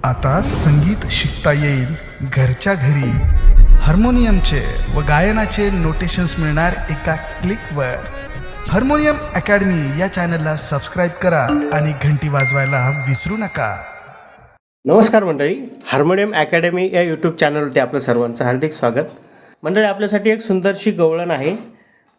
आता संगीत शिकता येईल घरच्या घरी. हार्मोनियमचे व गायनाचे नोटेशन्स मिळणार एका क्लिकवर. हार्मोनियम अकॅडमी या चॅनलला सबस्क्राईब करा आणि घंटी वाजवायला विसरू नका. नमस्कार मंडळी, हार्मोनियम अकॅडमी या यूट्यूब चॅनलवरती आपलं सर्वांचं हार्दिक स्वागत. मंडळी, आपल्यासाठी एक सुंदरशी गवळण आहे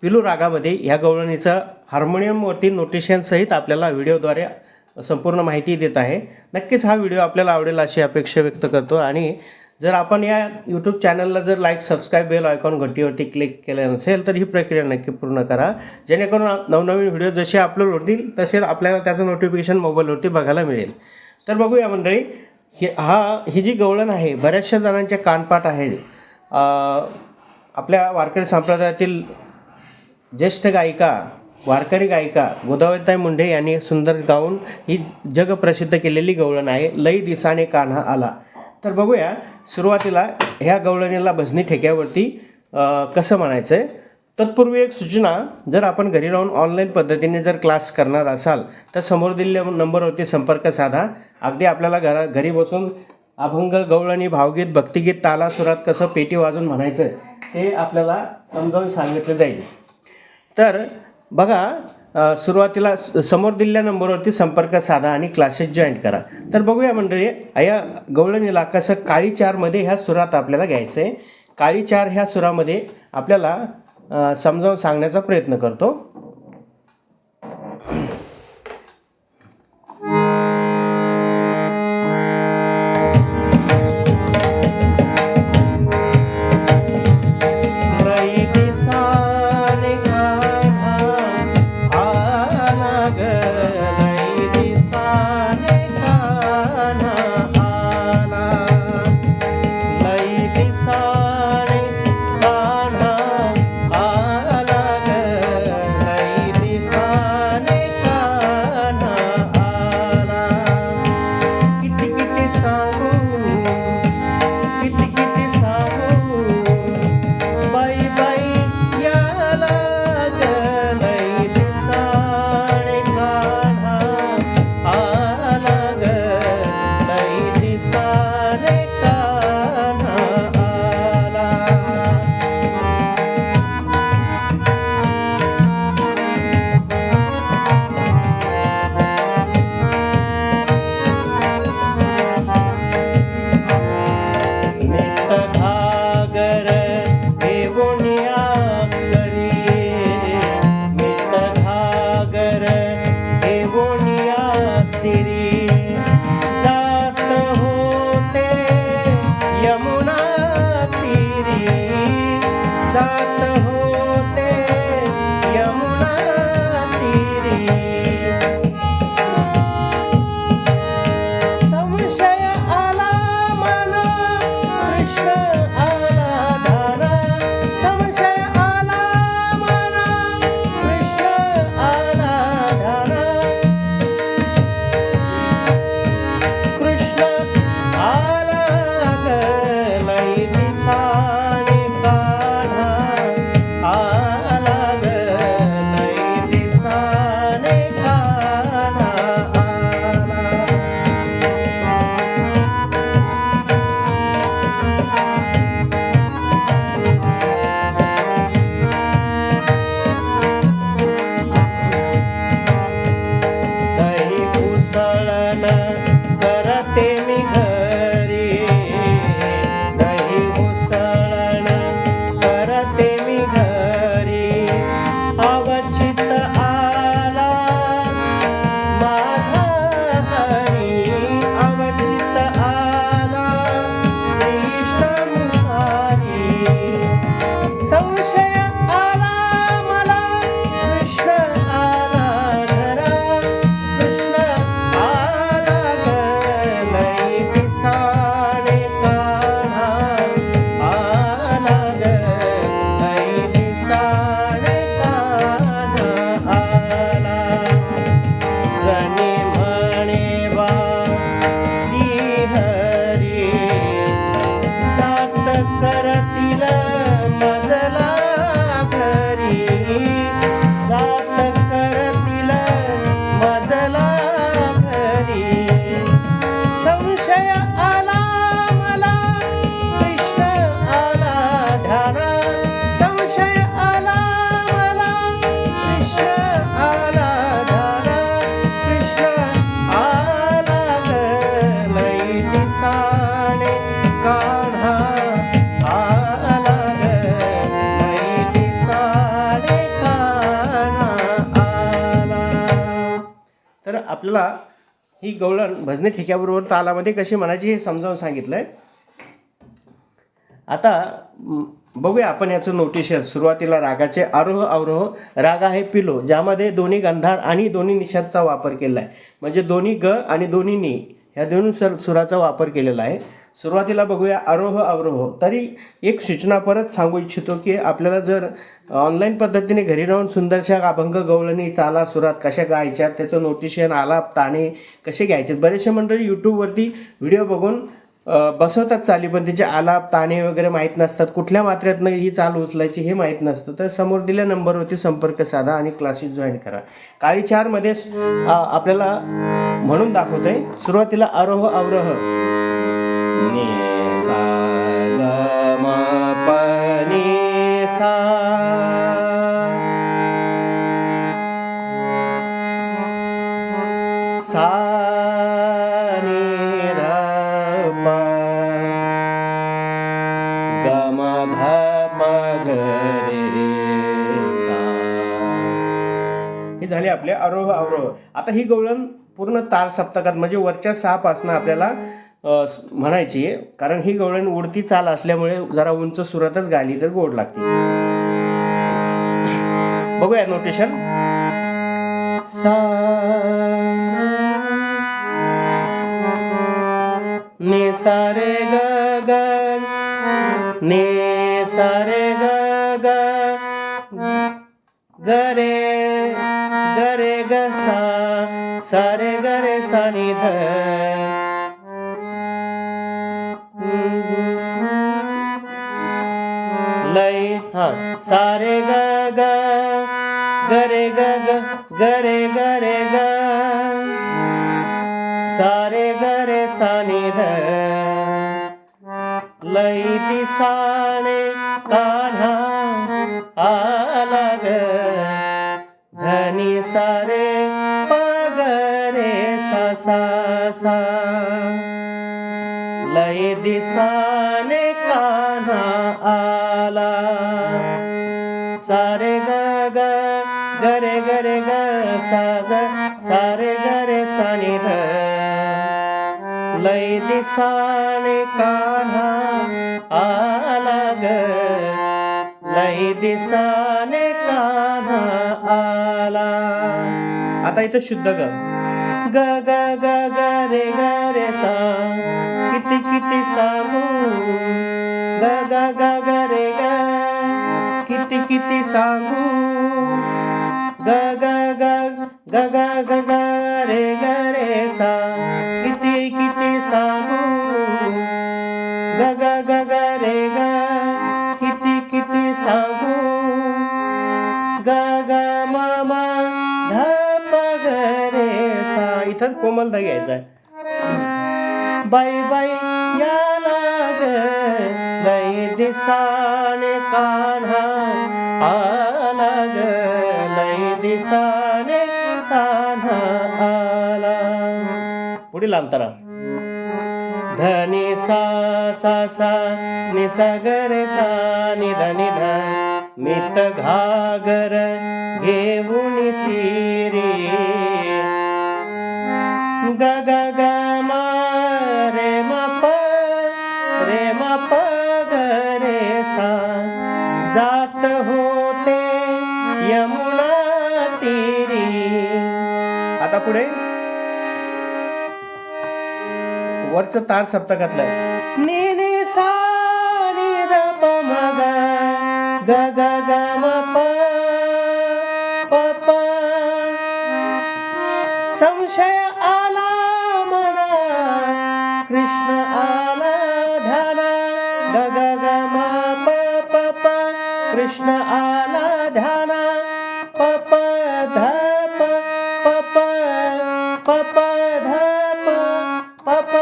पिलू रागामध्ये. ह्या गवळणीचं हार्मोनियमवरती नोटेशनसहित आपल्याला व्हिडिओद्वारे संपूर्ण माहिती देत आहे. नक्कीच हा व्हिडिओ आपल्याला आवडेल अशी अपेक्षा व्यक्त करतो. आणि जर आपण या यूट्यूब चॅनलला जर लाईक, सबस्क्राईब, बेल आयकॉन घंटीवरती क्लिक केलं नसेल तर ही प्रक्रिया नक्की पूर्ण करा, जेणेकरून नवनवीन व्हिडिओ जसे अपलोड होतील तसे आपल्याला त्याचं नोटिफिकेशन मोबाईलवरती बघायला मिळेल. तर बघूया मंडळी, ही जी गवळण आहे बऱ्याचशा जणांच्या कानपाठ आहे. आपल्या वारकरी संप्रदायातील ज्येष्ठ गायिका, वारकरी गायिका गोदावरीताई मुंढे यांनी सुंदर गाऊन ही जगप्रसिद्ध केलेली गवळण आहे, लई दिसाने कान्हा आला. तर बघूया सुरुवातीला ह्या गवळणीला भजनी ठेक्यावरती कसं म्हणायचं आहे. तत्पूर्वी एक सूचना, जर आपण घरी राहून ऑनलाईन पद्धतीने जर क्लास करणार असाल तर समोर दिलेल्या नंबरवरती संपर्क साधा. अगदी आपल्याला घरी बसून अभंग, गवळणी, भावगीत, भक्तिगीत तालासुरात कसं पेटी वाजून म्हणायचं ते आपल्याला समजावून सांगितलं जाईल. तर बघा, सुरुवातीला समोर दिलेल्या नंबरवरती संपर्क साधा आणि क्लासेस जॉईन करा. तर बघूया मंडळी, या गवळणीला कसं काळी चारमध्ये ह्या सुरात आपल्याला घ्यायचं आहे. काळी चार ह्या सुरामध्ये आपल्याला समजावून सांगण्याचा प्रयत्न करतो. संशय आला मला कृष्ण आला ध्याना संशय आला मला कृष्ण आला ध्याना कृष्ण आला ग लई दिसाने कान्हा आला ग लई दिसाने कान्हा आला. तर आपल्याला ही गवळण भजनी ठेक्याबरोबर तालामध्ये कशी म्हणायची हे समजावून सांगितलंय. आता बघूया आपण याचं नोटेशन. सुरुवातीला रागाचे आरोह अवरोह. राग आहे पिलो, ज्यामध्ये दोन्ही गंधार आणि दोन्ही निषादचा वापर केला आहे. म्हणजे दोन्ही ग आणि दोन्ही नी ह्या दोन्ही सुराचा वापर केलेला आहे. सुरुवातीला बघूया आरोह अवरोह. तरी एक सूचना परत सांगू इच्छितो की आपल्याला जर ऑनलाईन पद्धतीने घरी राहून सुंदरशा अभंग गवळणी ताला सुरात कशा गायच्या, त्याचं नोटेशन आलाप ताणे कसे घ्यायचे. बरेचसे मंडळी यूट्यूबवरती व्हिडिओ बघून बसवतात चाली, पण त्याचे आलाप ताणे वगैरे माहीत नसतात. कुठल्या मात्र्यातनं ही चाल उचलायची हे माहीत नसतं. तर समोर दिल्या नंबरवरती संपर्क साधा आणि क्लासेस जॉईन करा. काळी 4मध्ये आपल्याला म्हणून दाखवतोय. सुरुवातीला आरोह अवरोह. नि सा ग म प नि सा सा नि ध प ग म ध प ग रे सा. हे झाले आपले आरोह अवरोह. आता ही गवळण पूर्ण ताल सप्तकात म्हणजे वरच्या 6 पासनं आपल्याला म्हणायची आहे. कारण ही गवळण उडती चाल असल्यामुळे जरा उंच सुरातच गाली तर गोड लागते. बघूया नोटेशन. सा ने सा रे ग ग ने सा रे ग ग ग रे ग सा रे ग रे सा नि ध लय. हा सा रे ग ग ग रे ग ग रे ग सा रे ग रे सा नि ध लय दिसाने कान्हा आला ग धनी सा रे प ग रे सा सा सा लय दिसाने कान्हा आला. सा रे ग ग ग रे ग सा ग सा रे ग रे सा नि ध लय दिसाने कान्हा आला ग लय दिसाने कान्हा आला. आता इथं शुद्ध ग ग ग ग ग रे सा किती किती सांगू ग ग ग ग रे ग किती किती सांगू ग ग ग ग ग ग ग रे सा किती किती सांगू ग ग ग ग रे ग किती किती सांगू ग ग म म ध प ग रे सा. इथं कोमल ध घ्यायचा आहे. बाई बाई याला ग लय दिसाने कान्हा आला ग लय दिसाने कान्हा आला. पुढील अंतरा. धनी सा सा सा नि सा ग रे सा नि ध नि ध मित घागर घेऊन सिरी ग ग ग म रे म प ग रे सा जात होते यमुना तीरी. आता पुढे वरचं तार सप्तकातलं आहे. नि नि सा नि ध प म ग ग ग ग म प प प संशय आला मना कृष्ण आला ध्याना ग ग ग म प प प कृष्ण आला ध्याना प प ध प प प प प ध प प प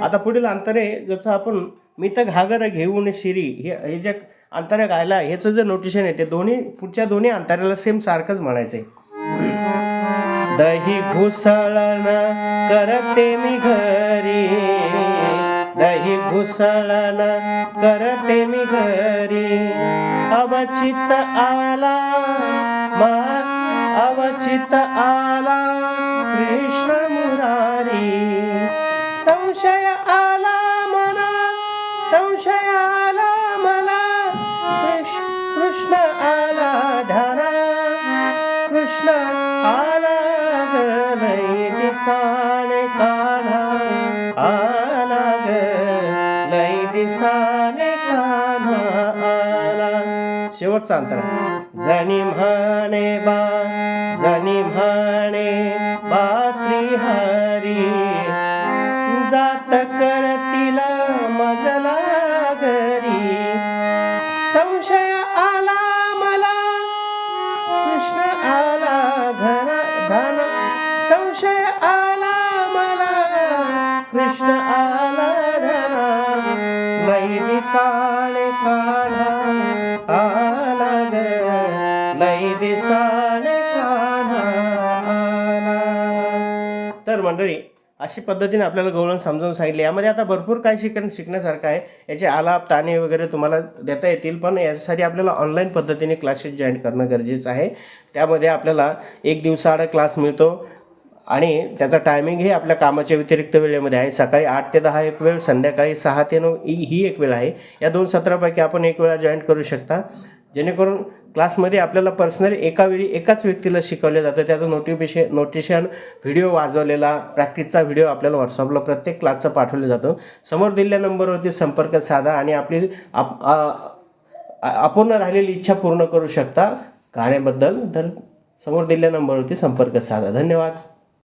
आता पुढील अंतर आहे जसं आपण मी तर घागर घेऊन शिरी हे जे अंतरे गायला ह्याचं जे नोटेशन आहे ते दोन्ही पुढच्या दोन्ही अंतराला सेम सारखंच म्हणायचं आहे. दही घुसळण करते मी घरी, दही घुसळण करते मी घरी, अवचित आला अवचित आला कृष्ण मुरारी, संशय आला मला, संशय आला मला, कृष्ण आला ध्याना, कृष्ण आला ग लई दिसाने कान्हा, आला ग लई दिसाने कान्हा आला. शेवटचा अंतर जनी म्हणे बा श्री हरी, जात करतील मजला घरी, संशय आला मला, कृष्ण आला धन, संशय आला मला, कृष्ण आला धन, लई दिसाळे कान्हा आला ग, लई दिसाळे कान्हा आला. तर मंडळी अशी पद्धतीने आपल्याला गवळण समजावून सांगितले. यामध्ये आता भरपूर काही शिकण्यासारखं आहे. याचे आलाप ताने वगैरे तुम्हाला देता येतील, पण यासाठी आपल्याला ऑनलाईन पद्धतीने क्लासेस जॉईन करणं गरजेचं आहे. त्यामध्ये आपल्याला 1 दिवसाआड क्लास मिळतो आणि त्याचा टायमिंग हे आपल्या कामाच्या व्यतिरिक्त वेळेमध्ये आहे. सकाळी 8 ते 10 एक वेळ, संध्याकाळी 6 ते 9 ही एक वेळ आहे. या 2 सत्रापैकी आपण एक वेळा जॉईन करू शकता, जेणेकरून क्लासमध्ये आपल्याला पर्सनली एकावेळी एकाच व्यक्तीला शिकवलं जातं. त्याचं नोटिशन व्हिडिओ वाजवलेला प्रॅक्टिसचा व्हिडिओ आपल्याला व्हॉट्सअपला प्रत्येक क्लासचा पाठवलं जातं. समोर दिलेल्या नंबरवरती संपर्क साधा आणि आपली अपूर्ण राहिलेली इच्छा पूर्ण करू शकता गाण्याबद्दल. तर समोर दिलेल्या नंबरवरती संपर्क साधा. धन्यवाद.